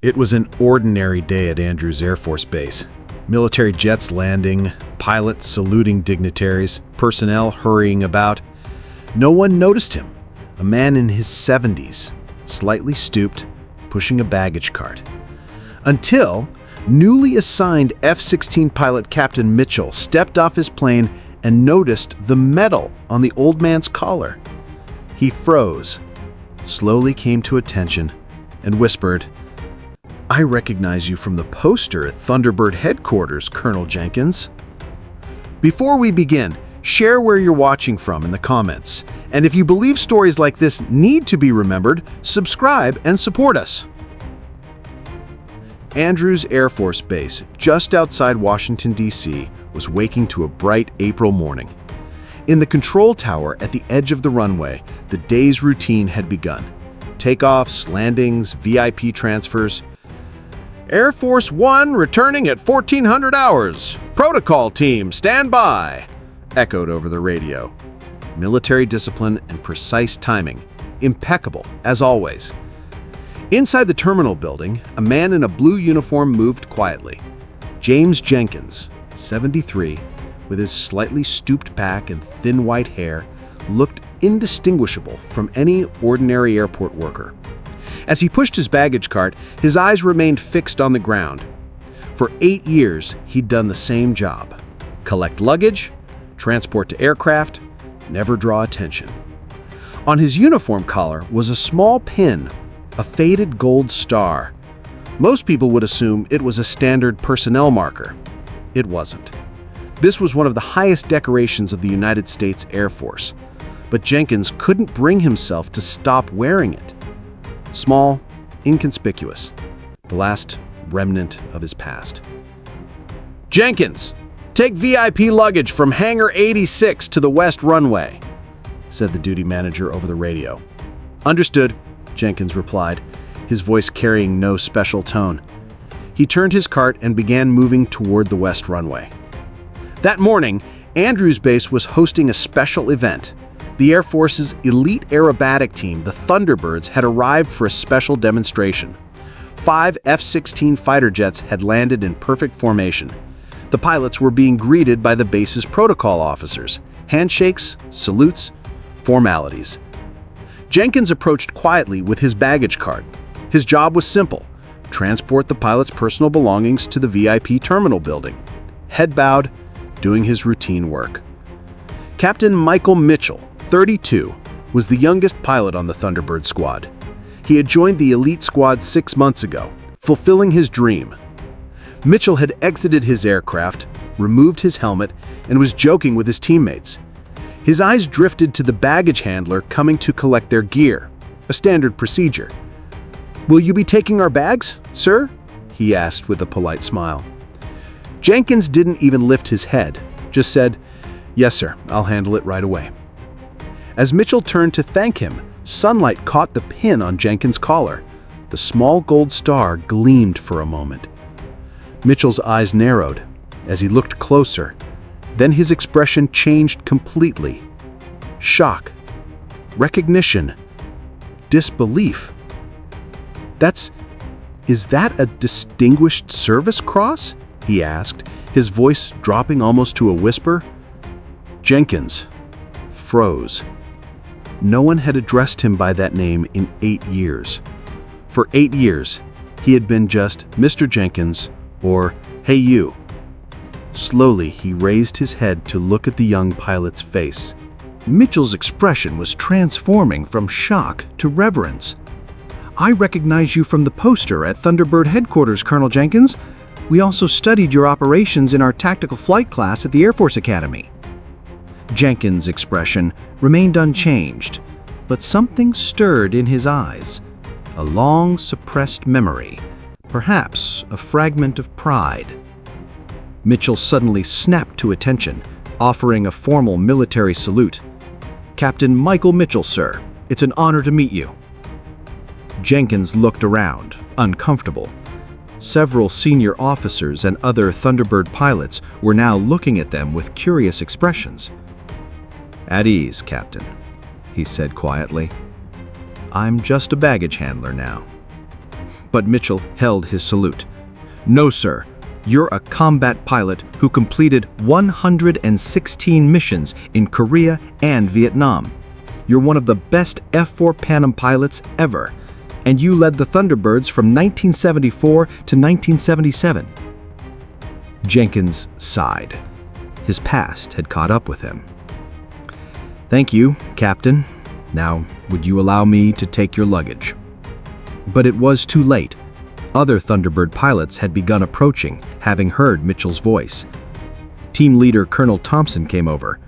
It was an ordinary day at Andrews Air Force Base. Military jets landing, pilots saluting dignitaries, personnel hurrying about. No one noticed him, a man in his 70s, slightly stooped, pushing a baggage cart. Until newly assigned F-16 pilot Captain Mitchell stepped off his plane and noticed the medal on the old man's collar. He froze, slowly came to attention, and whispered, "I recognize you from the poster at Thunderbird headquarters, Colonel Jenkins." Before we begin, share where you're watching from in the comments. And if you believe stories like this need to be remembered, subscribe and support us. Andrews Air Force Base, just outside Washington, D.C., was waking to a bright April morning. In the control tower at the edge of the runway, the day's routine had begun. Takeoffs, landings, VIP transfers. "Air Force One returning at 1400 hours. Protocol team, stand by," echoed over the radio. Military discipline and precise timing, impeccable as always. Inside the terminal building, a man in a blue uniform moved quietly. James Jenkins, 73, with his slightly stooped back and thin white hair, looked indistinguishable from any ordinary airport worker. As he pushed his baggage cart, his eyes remained fixed on the ground. For 8 years, he'd done the same job: collect luggage, transport to aircraft, never draw attention. On his uniform collar was a small pin, a faded gold star. Most people would assume it was a standard personnel marker. It wasn't. This was one of the highest decorations of the United States Air Force, but Jenkins couldn't bring himself to stop wearing it. Small, inconspicuous, the last remnant of his past. "Jenkins, take VIP luggage from Hangar 86 to the west runway," said the duty manager over the radio. "Understood," Jenkins replied, his voice carrying no special tone. He turned his cart and began moving toward the west runway. That morning, Andrews Base was hosting a special event. The Air Force's elite aerobatic team, the Thunderbirds, had arrived for a special demonstration. 5 F-16 fighter jets had landed in perfect formation. The pilots were being greeted by the base's protocol officers. Handshakes, salutes, formalities. Jenkins approached quietly with his baggage cart. His job was simple: transport the pilot's personal belongings to the VIP terminal building. Head bowed, doing his routine work. Captain Michael Mitchell, 32, was the youngest pilot on the Thunderbird squad. He had joined the elite squad 6 months ago, fulfilling his dream. Mitchell had exited his aircraft, removed his helmet, and was joking with his teammates. His eyes drifted to the baggage handler coming to collect their gear, a standard procedure. "Will you be taking our bags, sir?" he asked with a polite smile. Jenkins didn't even lift his head, just said, "Yes, sir, I'll handle it right away." As Mitchell turned to thank him, sunlight caught the pin on Jenkins' collar. The small gold star gleamed for a moment. Mitchell's eyes narrowed as he looked closer. Then his expression changed completely. Shock, recognition, disbelief. Is that a Distinguished Service Cross?" he asked, his voice dropping almost to a whisper. Jenkins froze. No one had addressed him by that name in 8 years. For 8 years, he had been just Mr. Jenkins or "Hey you." Slowly, he raised his head to look at the young pilot's face. Mitchell's expression was transforming from shock to reverence. "I recognize you from the poster at Thunderbird headquarters, Colonel Jenkins. We also studied your operations in our tactical flight class at the Air Force Academy." Jenkins' expression remained unchanged, but something stirred in his eyes. A long-suppressed memory, perhaps a fragment of pride. Mitchell suddenly snapped to attention, offering a formal military salute. "Captain Michael Mitchell, sir. It's an honor to meet you." Jenkins looked around, uncomfortable. Several senior officers and other Thunderbird pilots were now looking at them with curious expressions. "At ease, Captain," he said quietly. "I'm just a baggage handler now." but Mitchell held his salute. "No, sir. You're a combat pilot who completed 116 missions in Korea and Vietnam. You're one of the best F-4 Phantom pilots ever, and you led the Thunderbirds from 1974 to 1977. Jenkins sighed. His past had caught up with him. "Thank you, Captain. Now, would you allow me to take your luggage?" But it was too late. Other Thunderbird pilots had begun approaching, having heard Mitchell's voice. Team leader Colonel Thompson came over.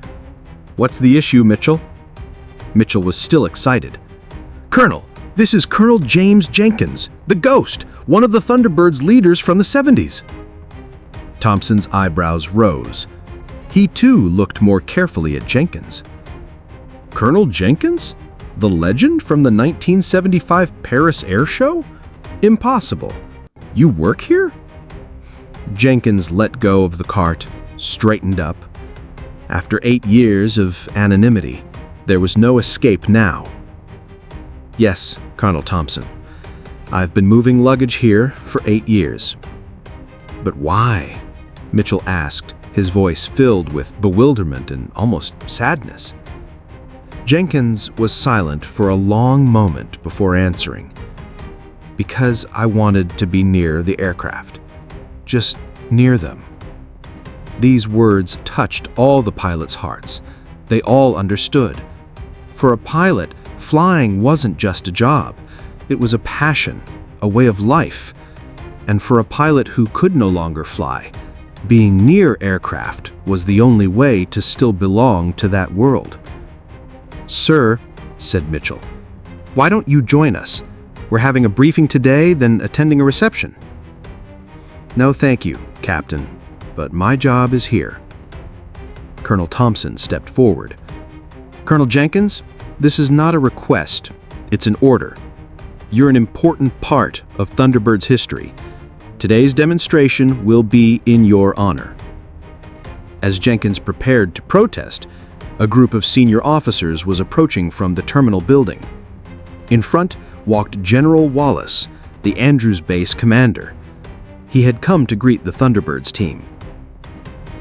"What's the issue, Mitchell?" Mitchell was still excited. "Colonel, this is Colonel James Jenkins, the Ghost, one of the Thunderbird's leaders from the 70s. Thompson's eyebrows rose. He too looked more carefully at Jenkins. "Colonel Jenkins? The legend from the 1975 Paris Air Show? Impossible. You work here?" Jenkins let go of the cart, straightened up. After 8 years of anonymity, there was no escape now. "Yes, Colonel Thompson. I've been moving luggage here for 8 years. "But why?" Mitchell asked, his voice filled with bewilderment and almost sadness. Jenkins was silent for a long moment before answering. "Because I wanted to be near the aircraft. Just near them." These words touched all the pilots' hearts. They all understood. For a pilot, flying wasn't just a job. It was a passion, a way of life. And for a pilot who could no longer fly, being near aircraft was the only way to still belong to that world. "Sir," said Mitchell, "why don't you join us? We're having a briefing today, then attending a reception." "No, thank you, Captain, but my job is here." Colonel Thompson stepped forward. "Colonel Jenkins, this is not a request, it's an order. You're an important part of Thunderbird's history. Today's demonstration will be in your honor." As Jenkins prepared to protest, a group of senior officers was approaching from the terminal building. In front walked General Wallace, the Andrews Base commander. He had come to greet the Thunderbirds team.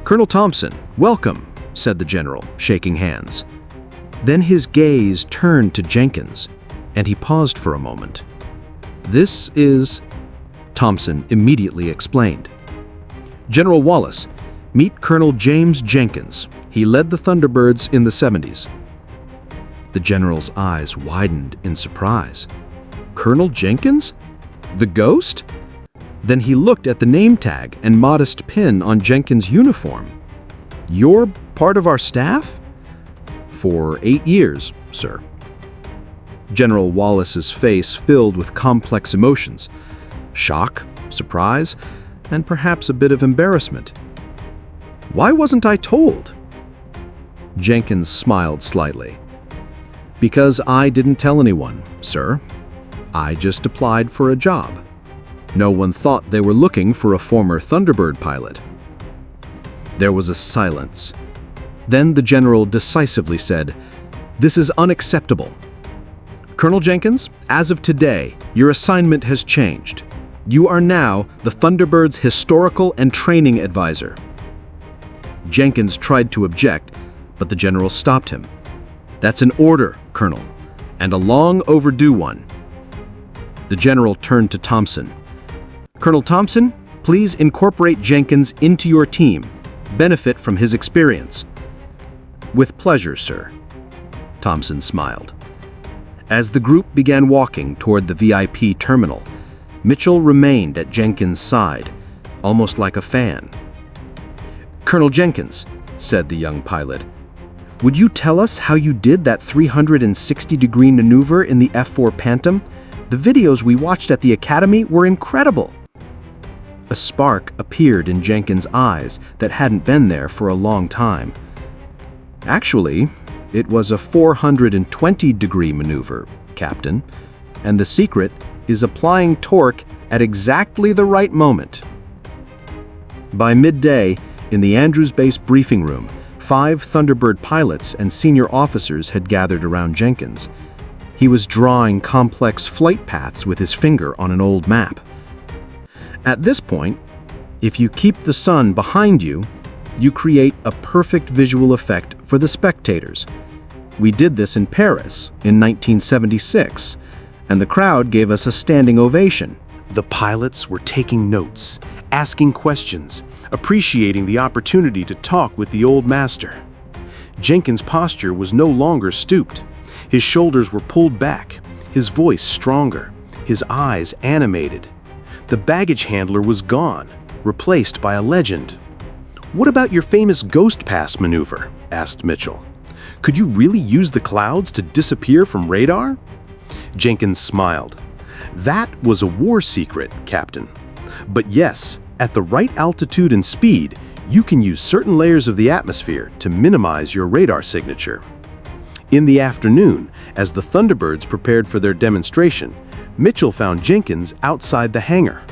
"Colonel Thompson, welcome," said the general, shaking hands. Then his gaze turned to Jenkins, and he paused for a moment. "This is..." Thompson immediately explained. "General Wallace, meet Colonel James Jenkins. He led the Thunderbirds in the 70s. The general's eyes widened in surprise. "Colonel Jenkins? The Ghost?" Then he looked at the name tag and modest pin on Jenkins' uniform. "You're part of our staff?" "For 8 years, sir." General Wallace's face filled with complex emotions. Shock, surprise, and perhaps a bit of embarrassment. "Why wasn't I told?" Jenkins smiled slightly. "Because I didn't tell anyone, sir. I just applied for a job. No one thought they were looking for a former Thunderbird pilot." There was a silence. Then the general decisively said, "This is unacceptable. Colonel Jenkins, as of today, your assignment has changed. You are now the Thunderbird's historical and training advisor." Jenkins tried to object, but the general stopped him. "That's an order, Colonel, and a long overdue one." The general turned to Thompson. "Colonel Thompson, please incorporate Jenkins into your team. Benefit from his experience." "With pleasure, sir." Thompson smiled. As the group began walking toward the VIP terminal, Mitchell remained at Jenkins' side, almost like a fan. "Colonel Jenkins," said the young pilot, "would you tell us how you did that 360-degree maneuver in the F-4 Phantom? The videos we watched at the Academy were incredible." A spark appeared in Jenkins' eyes that hadn't been there for a long time. "Actually, it was a 420-degree maneuver, Captain, and the secret is applying torque at exactly the right moment." By midday, in the Andrews Base briefing room, 5 Thunderbird pilots and senior officers had gathered around Jenkins. He was drawing complex flight paths with his finger on an old map. At this point, if you keep the sun behind you, you create a perfect visual effect for the spectators. We did this in Paris in 1976, and the crowd gave us a standing ovation. The pilots were taking notes, asking questions, appreciating the opportunity to talk with the old master. Jenkins' posture was no longer stooped. His shoulders were pulled back, his voice stronger, his eyes animated. The baggage handler was gone, replaced by a legend. "What about your famous ghost pass maneuver?" asked Mitchell. "Could you really use the clouds to disappear from radar?" Jenkins smiled. "That was a war secret, Captain. But yes, at the right altitude and speed, you can use certain layers of the atmosphere to minimize your radar signature." In the afternoon, as the Thunderbirds prepared for their demonstration, Mitchell found Jenkins outside the hangar.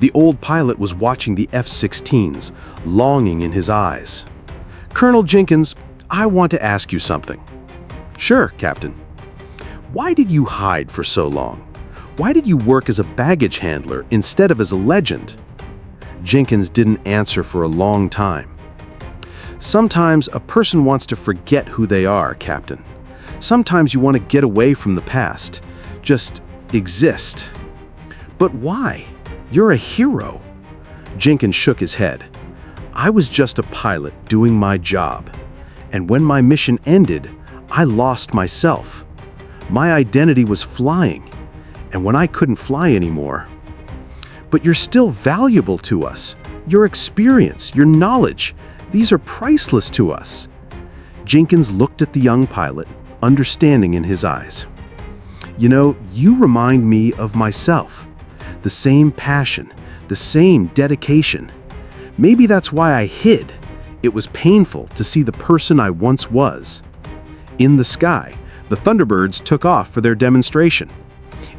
The old pilot was watching the F-16s, longing in his eyes. "Colonel Jenkins, I want to ask you something." "Sure, Captain." "Why did you hide for so long? Why did you work as a baggage handler instead of as a legend?" Jenkins didn't answer for a long time. "Sometimes a person wants to forget who they are, Captain. Sometimes you want to get away from the past. Just exist." "But why? You're a hero." Jenkins shook his head. "I was just a pilot doing my job. And when my mission ended, I lost myself. My identity was flying. And when I couldn't fly anymore..." "But you're still valuable to us. Your experience, your knowledge, these are priceless to us." Jenkins looked at the young pilot, understanding in his eyes. "You know, you remind me of myself. The same passion, the same dedication. Maybe that's why I hid. It was painful to see the person I once was." In the sky, the Thunderbirds took off for their demonstration.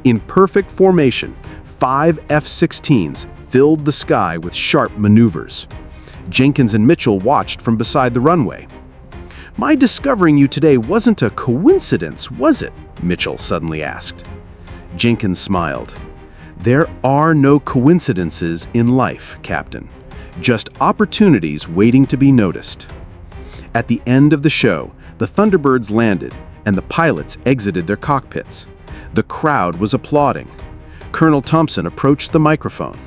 In perfect formation, 5 F-16s filled the sky with sharp maneuvers. Jenkins and Mitchell watched from beside the runway. "My discovering you today wasn't a coincidence, was it?" Mitchell suddenly asked. Jenkins smiled. "There are no coincidences in life, Captain. Just opportunities waiting to be noticed." At the end of the show, the Thunderbirds landed and the pilots exited their cockpits. The crowd was applauding. Colonel Thompson approached the microphone.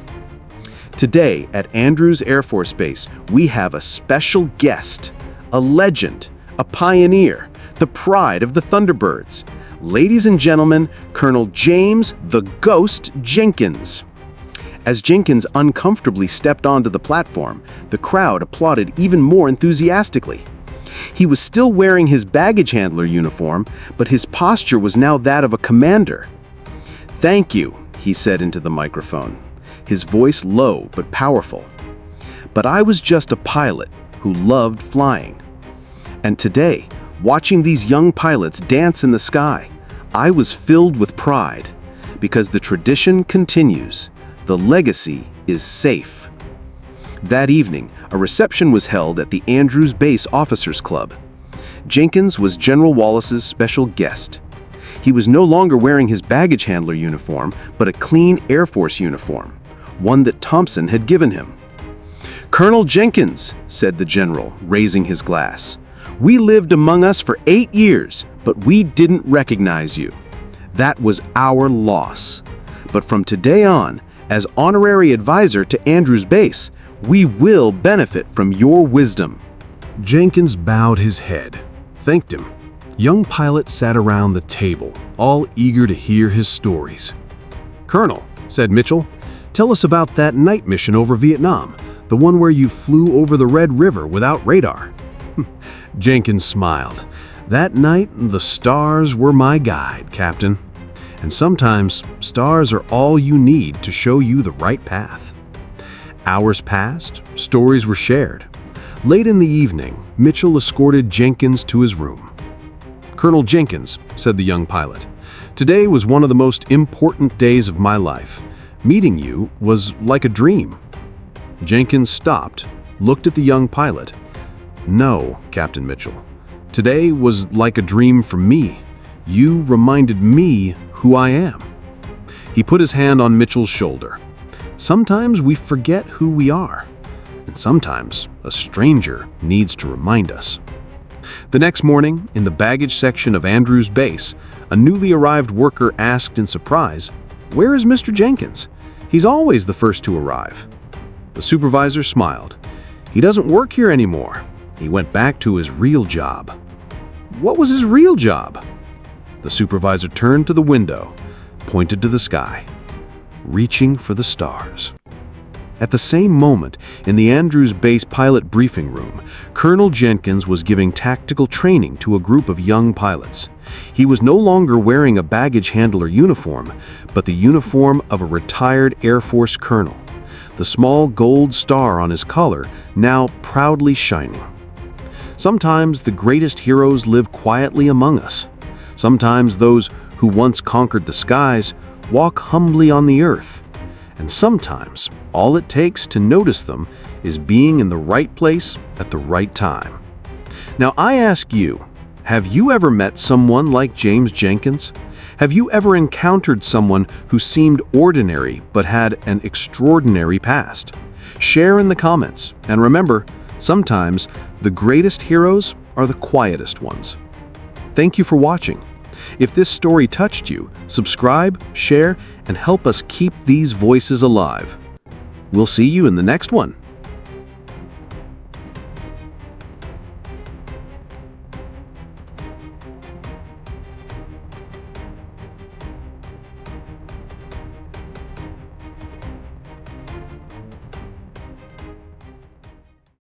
"Today at Andrews Air Force Base, we have a special guest, a legend, a pioneer, the pride of the Thunderbirds. Ladies and gentlemen, Colonel James the Ghost Jenkins." As Jenkins uncomfortably stepped onto the platform, the crowd applauded even more enthusiastically. He was still wearing his baggage handler uniform, but his posture was now that of a commander. "Thank you," he said into the microphone, his voice low but powerful. "But I was just a pilot who loved flying. And today, watching these young pilots dance in the sky, I was filled with pride, because the tradition continues. The legacy is safe." That evening, a reception was held at the Andrews Base Officers Club. Jenkins was General Wallace's special guest. He was no longer wearing his baggage handler uniform, but a clean Air Force uniform, one that Thompson had given him. "Colonel Jenkins," said the general, raising his glass, "we lived among us for 8 years, but we didn't recognize you. That was our loss. But from today on, as honorary advisor to Andrews Base, we will benefit from your wisdom." Jenkins bowed his head, thanked him. Young pilots sat around the table, all eager to hear his stories. "Colonel," said Mitchell, "tell us about that night mission over Vietnam, the one where you flew over the Red River without radar." Jenkins smiled. "That night, the stars were my guide, Captain. And sometimes, stars are all you need to show you the right path." Hours passed, stories were shared. Late in the evening, Mitchell escorted Jenkins to his room. "Colonel Jenkins," said the young pilot, "today was one of the most important days of my life. Meeting you was like a dream." Jenkins stopped, looked at the young pilot. "No, Captain Mitchell. Today was like a dream for me. You reminded me who I am." He put his hand on Mitchell's shoulder. "Sometimes we forget who we are, and sometimes a stranger needs to remind us." The next morning, in the baggage section of Andrews Base, a newly arrived worker asked in surprise, "Where is Mr. Jenkins? He's always the first to arrive." The supervisor smiled. "He doesn't work here anymore. He went back to his real job." "What was his real job?" The supervisor turned to the window, pointed to the sky, reaching for the stars. At the same moment, in the Andrews Base pilot briefing room, Colonel Jenkins was giving tactical training to a group of young pilots. He was no longer wearing a baggage handler uniform, but the uniform of a retired Air Force colonel, the small gold star on his collar now proudly shining. Sometimes the greatest heroes live quietly among us. Sometimes those who once conquered the skies walk humbly on the earth. And sometimes all it takes to notice them is being in the right place at the right time. Now I ask you, have you ever met someone like James Jenkins? Have you ever encountered someone who seemed ordinary but had an extraordinary past? Share in the comments, and remember, sometimes the greatest heroes are the quietest ones. Thank you for watching. If this story touched you, subscribe, share, and help us keep these voices alive. We'll see you in the next one.